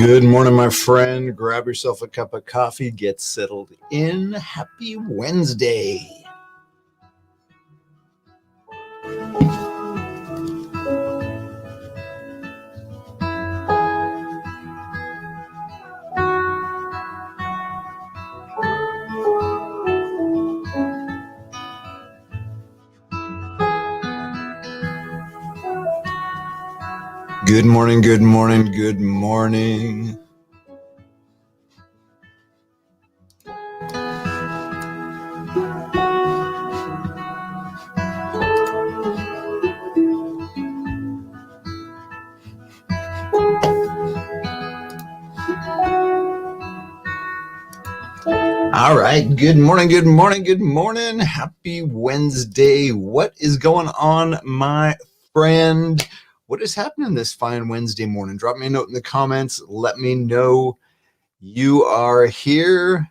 Good morning, my friend. Grab yourself a cup of coffee, get settled in. Happy Wednesday. Good morning, good morning, good morning. All right, good morning, good morning, good morning. Happy Wednesday. What is going on, my friend? What is happening this fine Wednesday morning? Drop me a note in the comments. Let me know you are here.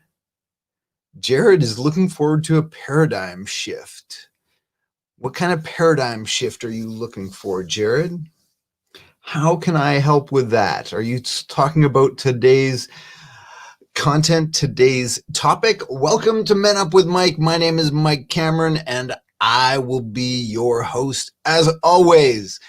Jared is looking forward to a paradigm shift. What kind of paradigm shift are you looking for, Jared? How can I help with that? Are you talking about today's content, today's topic? Welcome to Men Up with Mike. My name is Mike Cameron, and I will be your host as always.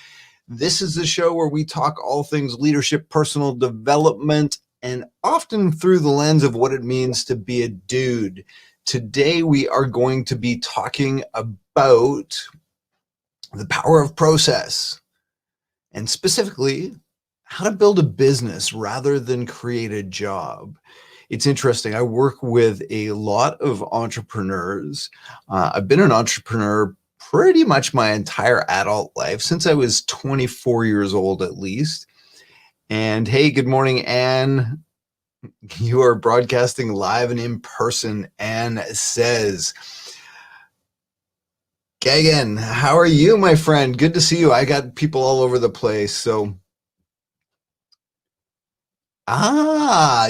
This is the show where we talk all things leadership, personal development, and often through the lens of what it means to be a dude. Today, we are going to be talking about the power of process, and specifically, how to build a business rather than create a job. It's interesting. I work with a lot of entrepreneurs. I've been an entrepreneur pretty much my entire adult life, since I was 24 years old at least. And hey, good morning, Anne. You are broadcasting live and in person. Anne says, Gagan, how are you, my friend? Good to see you. I got people all over the place. So,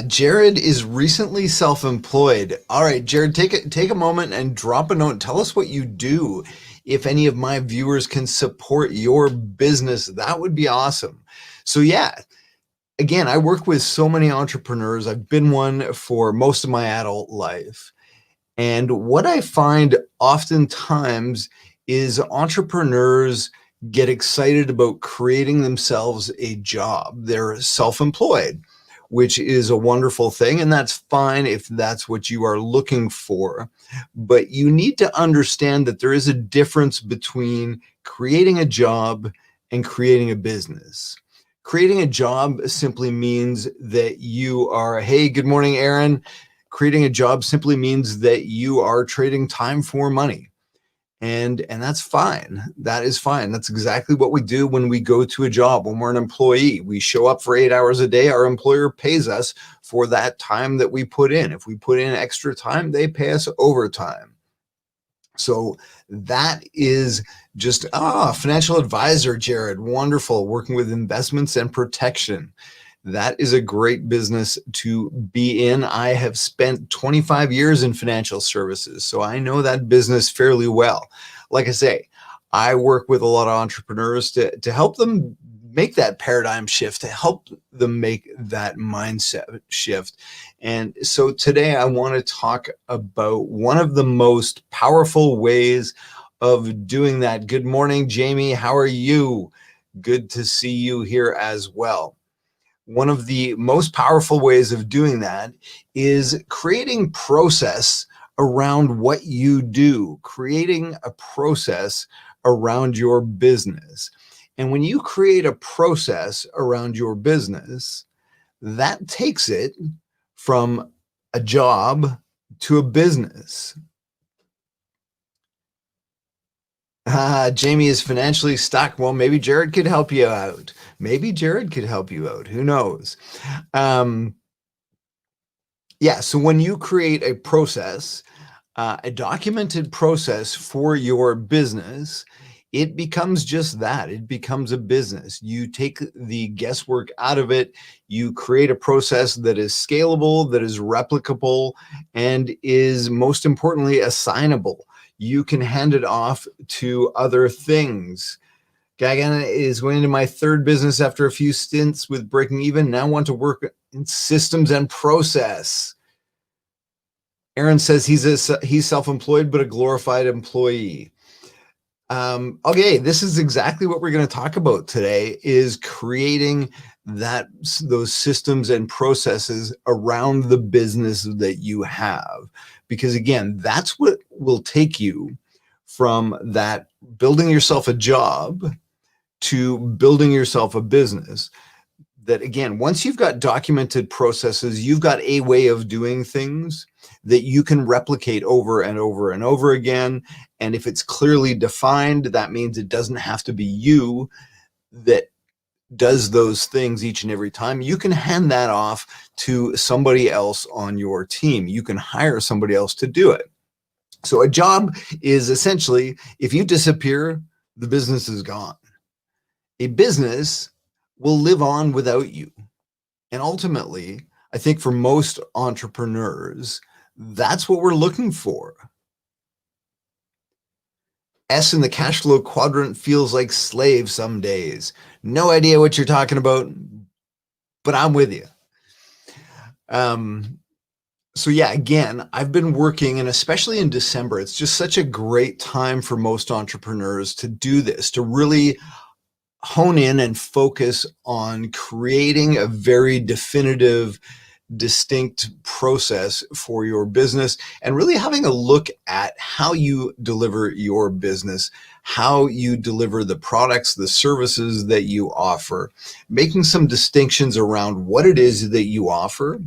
Jared is recently self-employed. All right, Jared, take a moment and drop a note. Tell us what you do. If any of my viewers can support your business, that would be awesome. So yeah, again, I work with so many entrepreneurs. I've been one for most of my adult life. And what I find oftentimes is entrepreneurs get excited about creating themselves a job. They're self-employed, which is a wonderful thing. And that's fine if that's what you are looking for. But you need to understand that there is a difference between creating a job and creating a business. Creating a job simply means that you are, hey, good morning, Aaron. Creating a job simply means that you are trading time for money. And that's fine. That is fine. That's exactly what we do when we go to a job, when we're an employee. We show up for 8 hours a day. Our employer pays us for that time that we put in. If we put in extra time, they pay us overtime. So that is just, financial advisor, Jared. Wonderful. Working with investments and protection. That is a great business to be in. I have spent 25 years in financial services, so I know that business fairly well. Like I say, I work with a lot of entrepreneurs to help them make that paradigm shift, to help them make that mindset shift. And so today I want to talk about one of the most powerful ways of doing that. Good morning, Jamie. How are you? Good to see you here as well. One of the most powerful ways of doing that is creating process around what you do, creating a process around your business. And when you create a process around your business, that takes it from a job to a business. Jamie is financially stuck. Well, maybe Jared could help you out. Maybe Jared could help you out. Who knows? Yeah, so when you create a process, a documented process for your business, it becomes just that. It becomes a business. You take the guesswork out of it. You create a process that is scalable, that is replicable, and is most importantly assignable. You can hand it off to other things. Gagan is going into my third business after a few stints with breaking even. Now want to work in systems and process. Aaron says he's self-employed, but a glorified employee. Okay, this is exactly what we're going to talk about today, is creating those systems and processes around the business that you have. Because again, that's what will take you from that building yourself a job to building yourself a business. That again, once you've got documented processes, you've got a way of doing things that you can replicate over and over and over again. And if it's clearly defined, that means it doesn't have to be you that does those things each and every time. You can hand that off to somebody else on your team. You can hire somebody else to do it. So a job is essentially, if you disappear, the business is gone. A business will live on without you. And ultimately, I think for most entrepreneurs, that's what we're looking for. S in the cash flow quadrant feels like slave some days. No idea what you're talking about, but I'm with you. So yeah, again, I've been working, and especially in December, it's just such a great time for most entrepreneurs to do this, to really hone in and focus on creating a very definitive, distinct process for your business, and really having a look at how you deliver your business, how you deliver the products, the services that you offer, making some distinctions around what it is that you offer.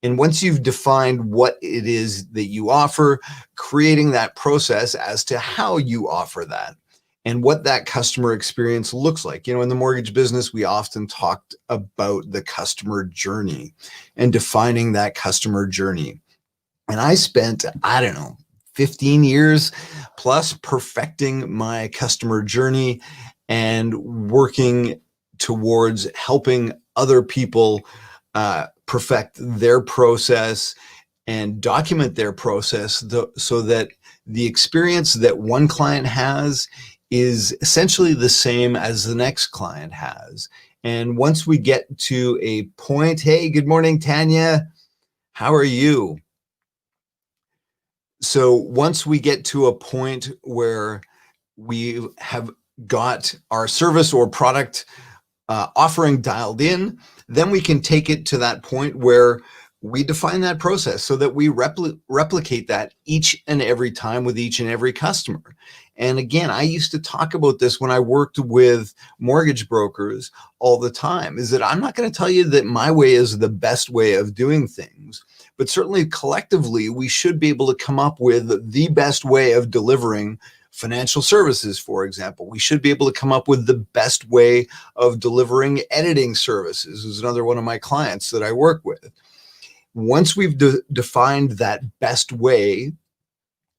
And once you've defined what it is that you offer, creating that process as to how you offer that and what that customer experience looks like. You know, in the mortgage business, we often talked about the customer journey and defining that customer journey. And I spent, 15 years plus perfecting my customer journey and working towards helping other people perfect their process and document their process so that the experience that one client has is essentially the same as the next client has. And once we get to a point, hey, good morning, Tanya. How are you? So once we get to a point where we have got our service or product offering dialed in, then we can take it to that point where we define that process so that we replicate that each and every time with each and every customer. And again, I used to talk about this when I worked with mortgage brokers all the time, is that I'm not going to tell you that my way is the best way of doing things, but certainly collectively, we should be able to come up with the best way of delivering financial services, for example. We should be able to come up with the best way of delivering editing services, is another one of my clients that I work with. Once we've defined that best way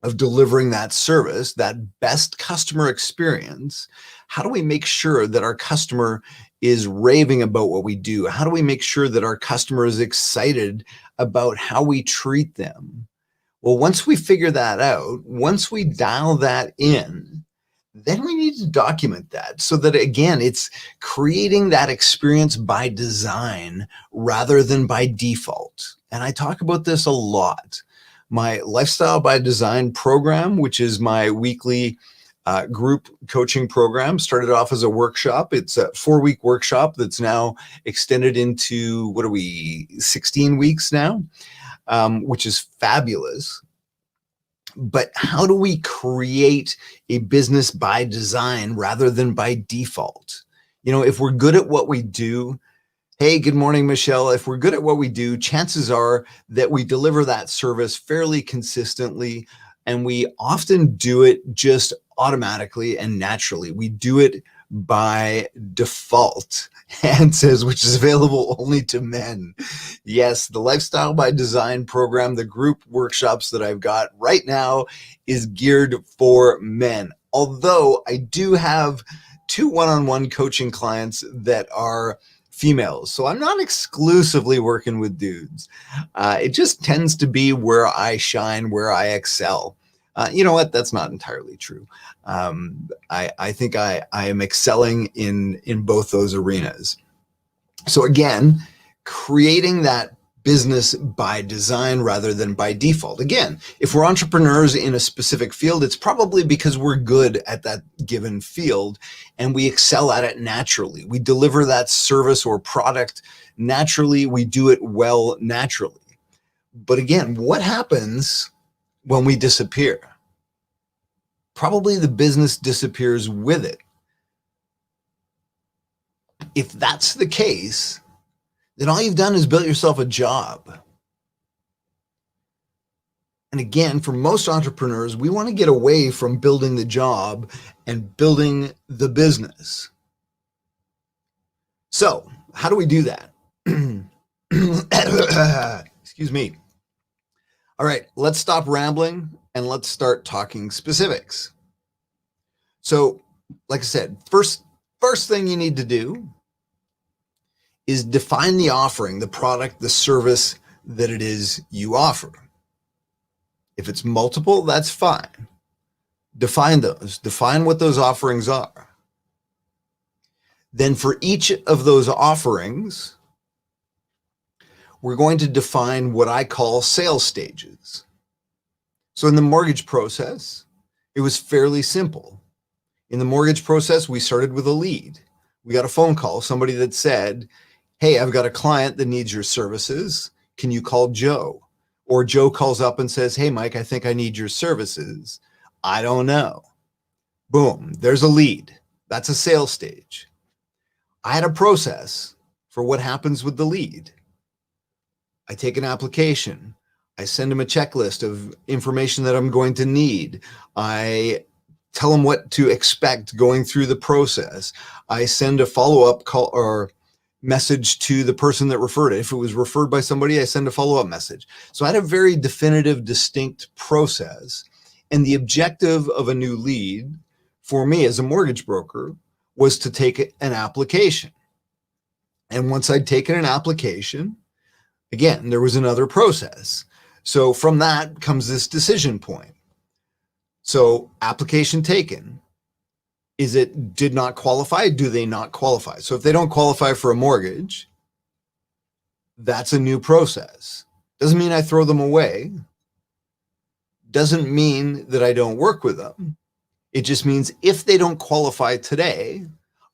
of delivering that service, that best customer experience, how do we make sure that our customer is raving about what we do? How do we make sure that our customer is excited about how we treat them? Well, once we figure that out, once we dial that in, then we need to document that so that, again, it's creating that experience by design rather than by default. And I talk about this a lot. My Lifestyle by Design program, which is my weekly group coaching program, started off as a workshop. It's a 4-week workshop that's now extended into, 16 weeks now, which is fabulous. But how do we create a business by design rather than by default? You know, if we're good at what we do, hey, good morning, Michelle. If we're good at what we do, chances are that we deliver that service fairly consistently, and we often do it just automatically and naturally. We do it by default. Anne says, which is available only to men. Yes, the Lifestyle by Design program, the group workshops that I've got right now, is geared for men. Although I do have 2 one-on-one coaching clients that are females. So I'm not exclusively working with dudes. It just tends to be where I shine, where I excel. You know what? That's not entirely true. I think I am excelling in both those arenas. So again, creating that business by design rather than by default. Again, if we're entrepreneurs in a specific field, it's probably because we're good at that given field and we excel at it naturally. We deliver that service or product naturally. We do it well naturally. But again, what happens when we disappear? Probably the business disappears with it. If that's the case, then all you've done is built yourself a job. And again, for most entrepreneurs, we want to get away from building the job and building the business. So, how do we do that? Excuse me. All right, let's stop rambling and let's start talking specifics. So, like I said, first thing you need to do is define the offering, the product, the service that it is you offer. If it's multiple, that's fine. Define those. Define what those offerings are. Then for each of those offerings, we're going to define what I call sales stages. So in the mortgage process, it was fairly simple. In the mortgage process, we started with a lead. We got a phone call, somebody that said, hey, I've got a client that needs your services. Can you call Joe? Or Joe calls up and says, hey, Mike, I think I need your services. I don't know. Boom, there's a lead. That's a sales stage. I had a process for what happens with the lead. I take an application. I send them a checklist of information that I'm going to need. I tell them what to expect going through the process. I send a follow-up call or message to the person that referred it. If it was referred by somebody, I send a follow-up message. So I had a very definitive, distinct process. And the objective of a new lead for me as a mortgage broker was to take an application. And once I'd taken an application, again, there was another process. So from that comes this decision point. So application taken. Is it did not qualify? Do they not qualify? So if they don't qualify for a mortgage, that's a new process. Doesn't mean I throw them away. Doesn't mean that I don't work with them. It just means if they don't qualify today,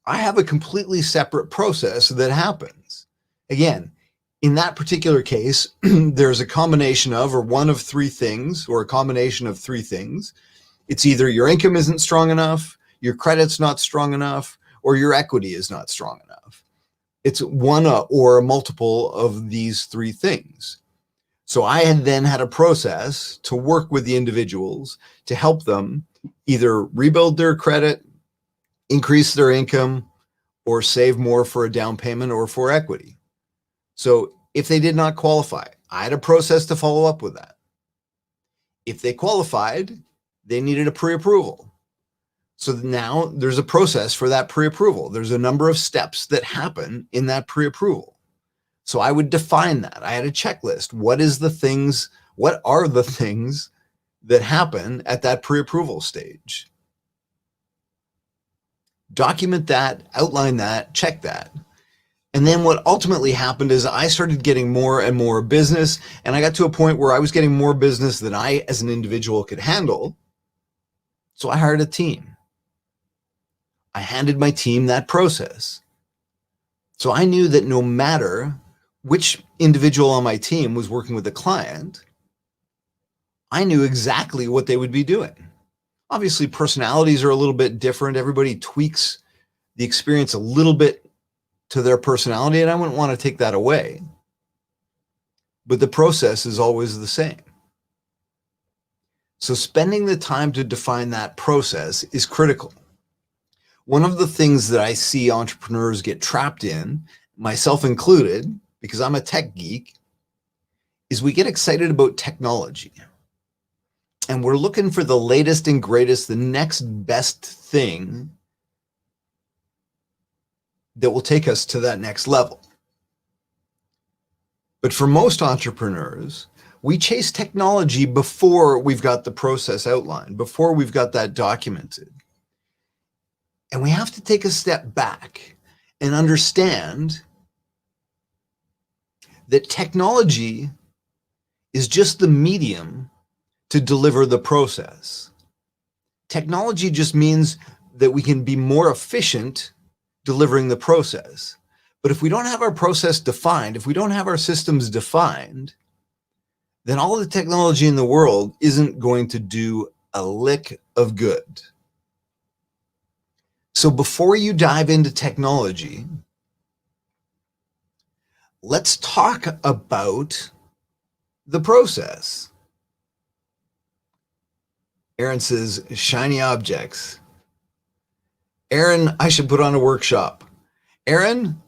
I have a completely separate process that happens. Again, in that particular case, there's a combination of, or one of three things, or a combination of three things. It's either your income isn't strong enough, your credit's not strong enough, or your equity is not strong enough. It's one or a multiple of these three things. So I had then had a process to work with the individuals to help them either rebuild their credit, increase their income, or save more for a down payment or for equity. So if they did not qualify, I had a process to follow up with that. If they qualified, they needed a pre-approval. So now there's a process for that pre-approval. There's a number of steps that happen in that pre-approval. So I would define that. I had a checklist. What are the things that happen at that pre-approval stage? Document that, outline that, check that. And then what ultimately happened is I started getting more and more business, and I got to a point where I was getting more business than I as an individual could handle. So I hired a team. I handed my team that process. So I knew that no matter which individual on my team was working with the client, I knew exactly what they would be doing. Obviously, personalities are a little bit different. Everybody tweaks the experience a little bit to their personality, and I wouldn't want to take that away. But the process is always the same. So spending the time to define that process is critical. One of the things that I see entrepreneurs get trapped in, myself included, because I'm a tech geek, is we get excited about technology. And we're looking for the latest and greatest, the next best thing that will take us to that next level. But for most entrepreneurs, we chase technology before we've got the process outlined, before we've got that documented. And we have to take a step back and understand that technology is just the medium to deliver the process. Technology just means that we can be more efficient delivering the process. But if we don't have our process defined, if we don't have our systems defined, then all the technology in the world isn't going to do a lick of good. So before you dive into technology, let's talk about the process. Aaron says, shiny objects. Aaron, I should put on a workshop. Aaron,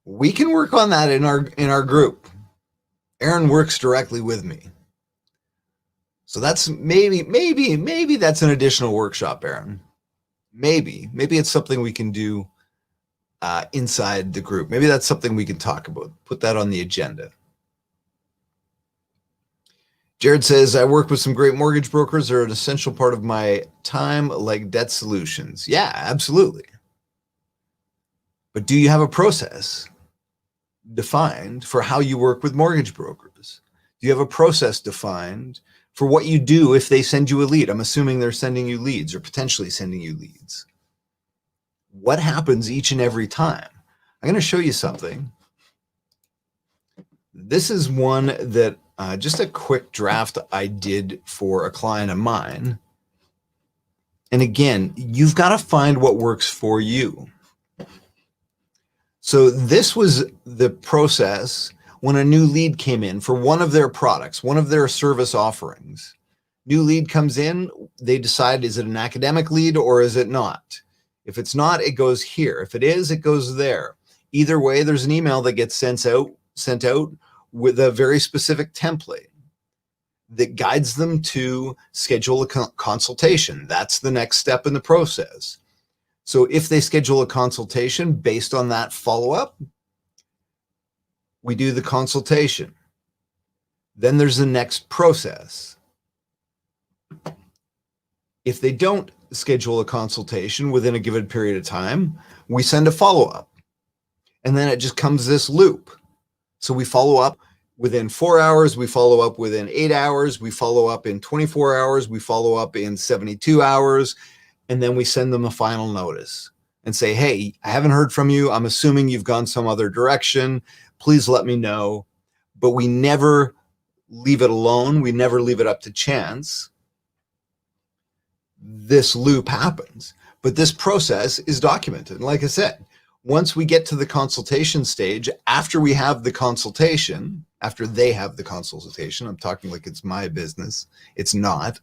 we can work on that in our group. Aaron works directly with me. So that's maybe that's an additional workshop, Aaron. Maybe it's something we can do inside the group. Maybe that's something we can talk about. Put that on the agenda. Jared says, I work with some great mortgage brokers. They're an essential part of my time, like debt solutions. Yeah, absolutely. But do you have a process defined for how you work with mortgage brokers? Do you have a process defined for what you do if they send you a lead? I'm assuming they're sending you leads or potentially sending you leads. What happens each and every time? I'm going to show you something. This is one that just a quick draft I did for a client of mine. And again, you've got to find what works for you. So this was the process when a new lead came in for one of their products, one of their service offerings. New lead comes in, they decide, is it an academic lead or is it not? If it's not, it goes here. If it is, it goes there. Either way, there's an email that gets sent out with a very specific template that guides them to schedule a consultation. That's the next step in the process. So if they schedule a consultation based on that follow-up, we do the consultation. Then there's the next process. If they don't schedule a consultation within a given period of time, we send a follow-up. And then it just comes this loop. So we follow up within 4 hours, we follow up within 8 hours, we follow up in 24 hours, we follow up in 72 hours, and then we send them a final notice and say, hey, I haven't heard from you. I'm assuming you've gone some other direction. Please let me know. But we never leave it alone. We never leave it up to chance. This loop happens, but this process is documented. And like I said, once we get to the consultation stage, after we have the consultation, after they have the consultation, I'm talking like it's my business. It's not.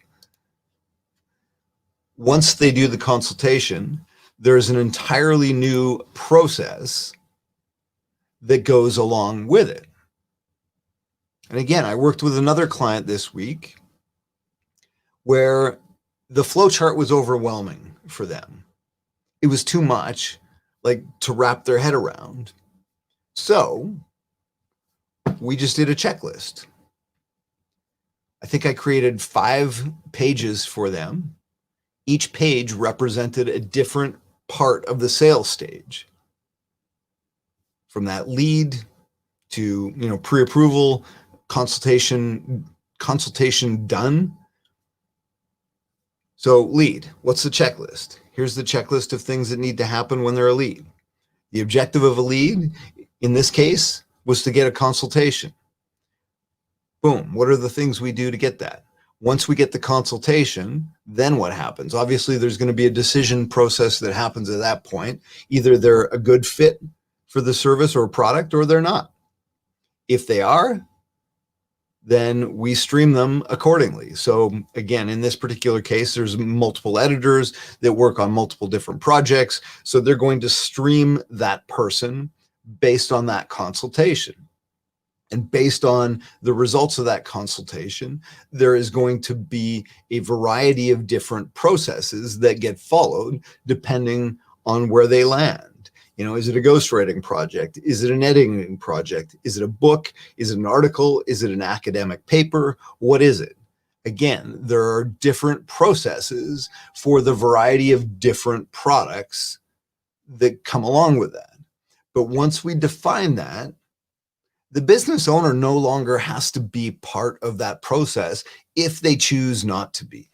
Once they do the consultation, there's an entirely new process that goes along with it. And again, I worked with another client this week where the flow chart was overwhelming for them. It was too much, like, to wrap their head around. So we just did a checklist. I think I created 5 pages for them. Each page represented a different part of the sales stage. From that lead to, pre-approval, consultation done. So lead, what's the checklist? Here's the checklist of things that need to happen when they're a lead. The objective of a lead, in this case, was to get a consultation. Boom, what are the things we do to get that? Once we get the consultation, then what happens? Obviously, there's going to be a decision process that happens at that point. Either they're a good fit for the service or product, or they're not. If they are, then we stream them accordingly. So again, in this particular case, there's multiple editors that work on multiple different projects. So they're going to stream that person based on that consultation. And based on the results of that consultation, there is going to be a variety of different processes that get followed depending on where they land. Is it a ghostwriting project? Is it an editing project? Is it a book? Is it an article? Is it an academic paper? What is it? Again, there are different processes for the variety of different products that come along with that. But once we define that, The business owner no longer has to be part of that process if they choose not to be.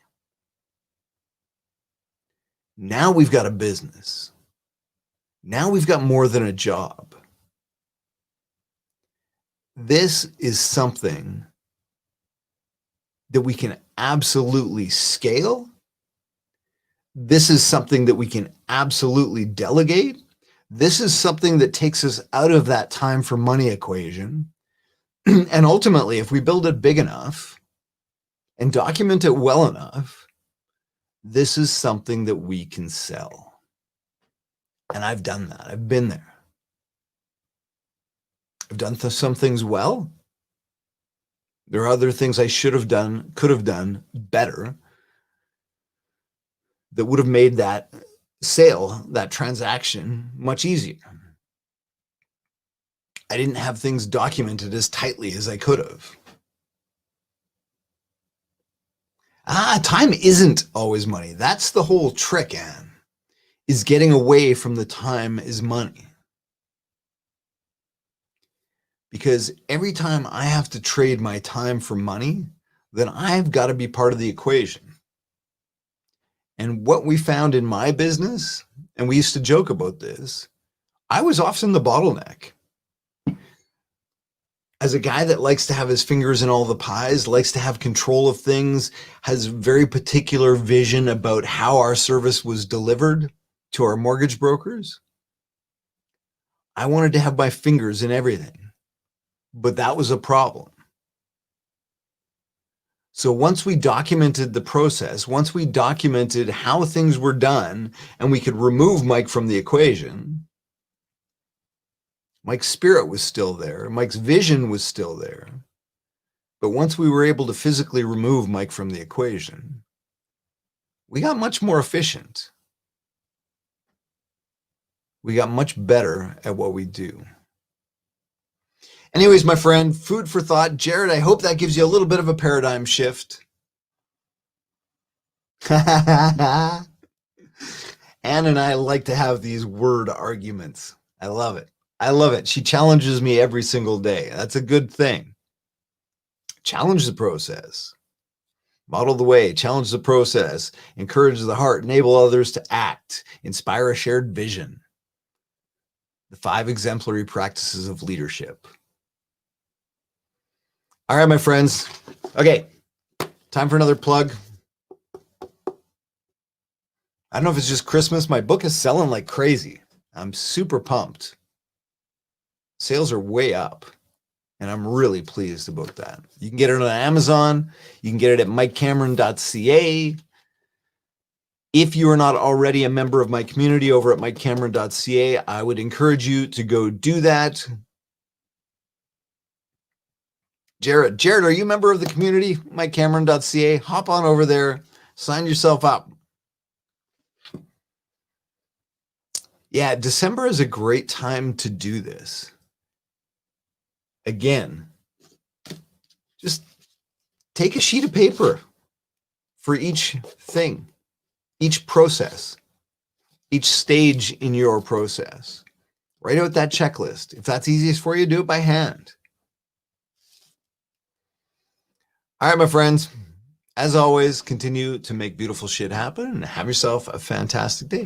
Now we've got a business. Now we've got more than a job. This is something that we can absolutely scale. This is something that we can absolutely delegate. This is something that takes us out of that time for money equation. And ultimately, if we build it big enough and document it well enough, this is something that we can sell. And I've done that. I've been there. I've done some things well. There are other things I should have done, could have done better that would have made that sale, that transaction, much easier. I didn't have things documented as tightly as I could have. Time isn't always money. That's the whole trick, Anne, is getting away from the time is money. Because every time I have to trade my time for money, then I've got to be part of the equation. And what we found in my business, and we used to joke about this, I was often the bottleneck. As a guy that likes to have his fingers in all the pies, likes to have control of things, has very particular vision about how our service was delivered to our mortgage brokers, I wanted to have my fingers in everything. But that was a problem. So once we documented the process, once we documented how things were done, and we could remove Mike from the equation, Mike's spirit was still there. Mike's vision was still there. But once we were able to physically remove Mike from the equation, we got much more efficient. We got much better at what we do. Anyways, my friend, food for thought. Jared, I hope that gives you a little bit of a paradigm shift. Anne and I like to have these word arguments. I love it. I love it. She challenges me every single day. That's a good thing. Challenge the process. Model the way. Challenge the process. Encourage the heart. Enable others to act. Inspire a shared vision. The 5 exemplary practices of leadership. All right, my friends. Okay, time for another plug. I don't know if it's just Christmas. My book is selling like crazy. I'm super pumped. Sales are way up, and I'm really pleased about that. You can get it on Amazon. You can get it at mikecameron.ca. If you are not already a member of my community over at mikecameron.ca, I would encourage you to go do that. Jared, are you a member of the community? mikecameron.ca. Hop on over there. Sign yourself up. Yeah, December is a great time to do this. Again, just take a sheet of paper for each thing, each process, each stage in your process. Write out that checklist. If that's easiest for you, do it by hand. All right, my friends, as always, continue to make beautiful shit happen and have yourself a fantastic day.